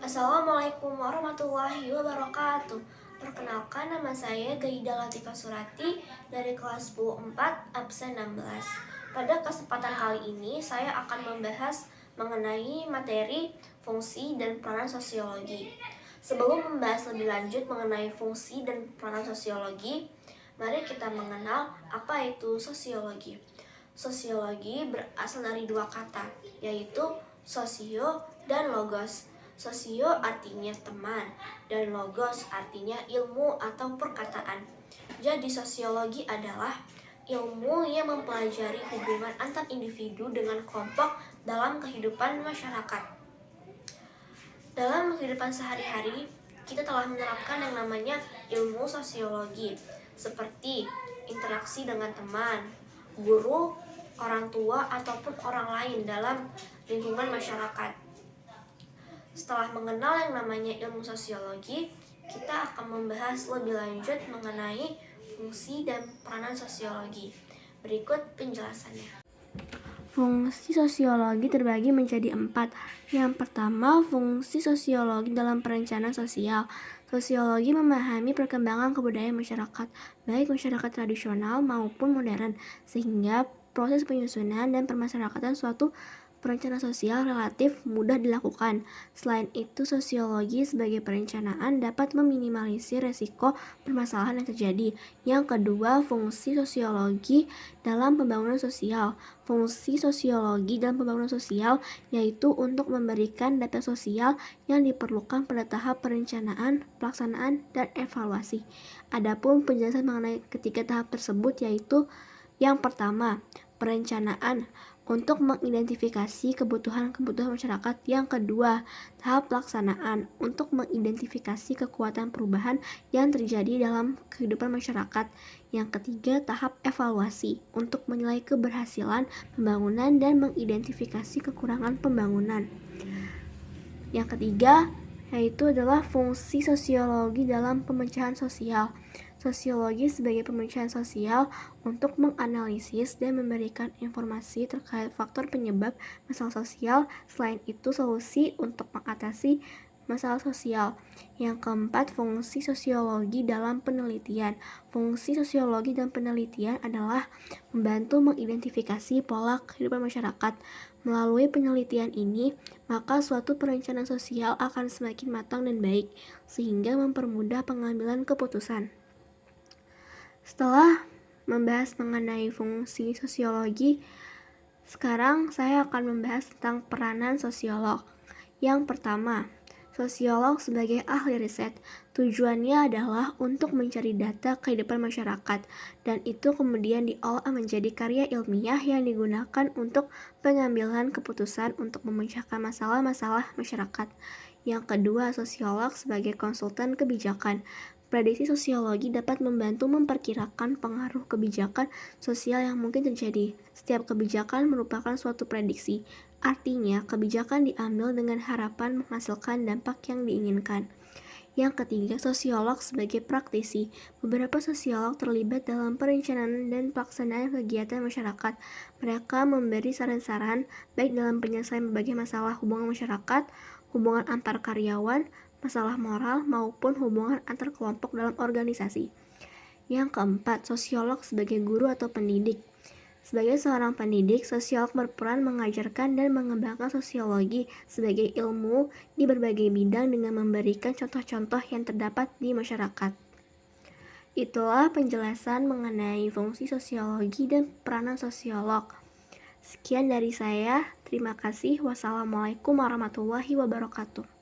Assalamualaikum warahmatullahi wabarakatuh. Perkenalkan, nama saya Gaida Latifah Surati dari kelas 10 4 absen 16. Pada kesempatan kali ini saya akan membahas mengenai materi fungsi dan peranan sosiologi. Sebelum membahas lebih lanjut mengenai fungsi dan peranan sosiologi, mari kita mengenal apa itu sosiologi. Sosiologi berasal dari dua kata, yaitu sosio dan logos. Sosio artinya teman, dan logos artinya ilmu atau perkataan. Jadi sosiologi adalah ilmu yang mempelajari hubungan antar individu dengan kelompok dalam kehidupan masyarakat. Dalam kehidupan sehari-hari, kita telah menerapkan yang namanya ilmu sosiologi, seperti interaksi dengan teman, guru, orang tua, ataupun orang lain dalam lingkungan masyarakat. Setelah mengenal yang namanya ilmu sosiologi, kita akan membahas lebih lanjut mengenai fungsi dan peranan sosiologi. Berikut penjelasannya. Fungsi sosiologi terbagi menjadi 4. Yang pertama, fungsi sosiologi dalam perencanaan sosial. Sosiologi memahami perkembangan kebudayaan masyarakat, baik masyarakat tradisional maupun modern, sehingga proses penyusunan dan permasyarakatan suatu perencanaan sosial relatif mudah dilakukan. Selain itu, sosiologi sebagai perencanaan dapat meminimalisir resiko permasalahan yang terjadi. Yang kedua, fungsi sosiologi dalam pembangunan sosial. Fungsi sosiologi dalam pembangunan sosial yaitu untuk memberikan data sosial yang diperlukan pada tahap perencanaan, pelaksanaan, dan evaluasi. Adapun penjelasan mengenai ketiga tahap tersebut yaitu yang pertama, perencanaan untuk mengidentifikasi kebutuhan-kebutuhan masyarakat. Yang kedua, tahap pelaksanaan untuk mengidentifikasi kekuatan perubahan yang terjadi dalam kehidupan masyarakat. Yang ketiga, tahap evaluasi untuk menilai keberhasilan pembangunan dan mengidentifikasi kekurangan pembangunan. Yang ketiga, yaitu adalah fungsi sosiologi dalam pemecahan sosial. Sosiologi sebagai pemecahan sosial untuk menganalisis dan memberikan informasi terkait faktor penyebab masalah sosial, selain itu solusi untuk mengatasi masalah sosial. Yang keempat, fungsi sosiologi dalam penelitian. Fungsi sosiologi dalam penelitian adalah membantu mengidentifikasi pola kehidupan masyarakat. Melalui penelitian ini, maka suatu perencanaan sosial akan semakin matang dan baik, sehingga mempermudah pengambilan keputusan. Setelah membahas mengenai fungsi sosiologi, sekarang saya akan membahas tentang peranan sosiolog. Yang pertama, sosiolog sebagai ahli riset. Tujuannya adalah untuk mencari data kehidupan masyarakat, dan itu kemudian diolah menjadi karya ilmiah yang digunakan untuk pengambilan keputusan untuk memecahkan masalah-masalah masyarakat. Yang kedua, sosiolog sebagai konsultan kebijakan. Prediksi sosiologi dapat membantu memperkirakan pengaruh kebijakan sosial yang mungkin terjadi. Setiap kebijakan merupakan suatu prediksi, artinya kebijakan diambil dengan harapan menghasilkan dampak yang diinginkan. Yang ketiga, sosiolog sebagai praktisi. Beberapa sosiolog terlibat dalam perencanaan dan pelaksanaan kegiatan masyarakat. Mereka memberi saran-saran baik dalam penyelesaian berbagai masalah hubungan masyarakat, hubungan antar karyawan, masalah moral, maupun hubungan antar kelompok dalam organisasi. Yang keempat, sosiolog sebagai guru atau pendidik. Sebagai seorang pendidik, sosiolog berperan mengajarkan dan mengembangkan sosiologi sebagai ilmu di berbagai bidang dengan memberikan contoh-contoh yang terdapat di masyarakat. Itulah penjelasan mengenai fungsi sosiologi dan peranan sosiolog. Sekian dari saya, terima kasih. Wassalamualaikum warahmatullahi wabarakatuh.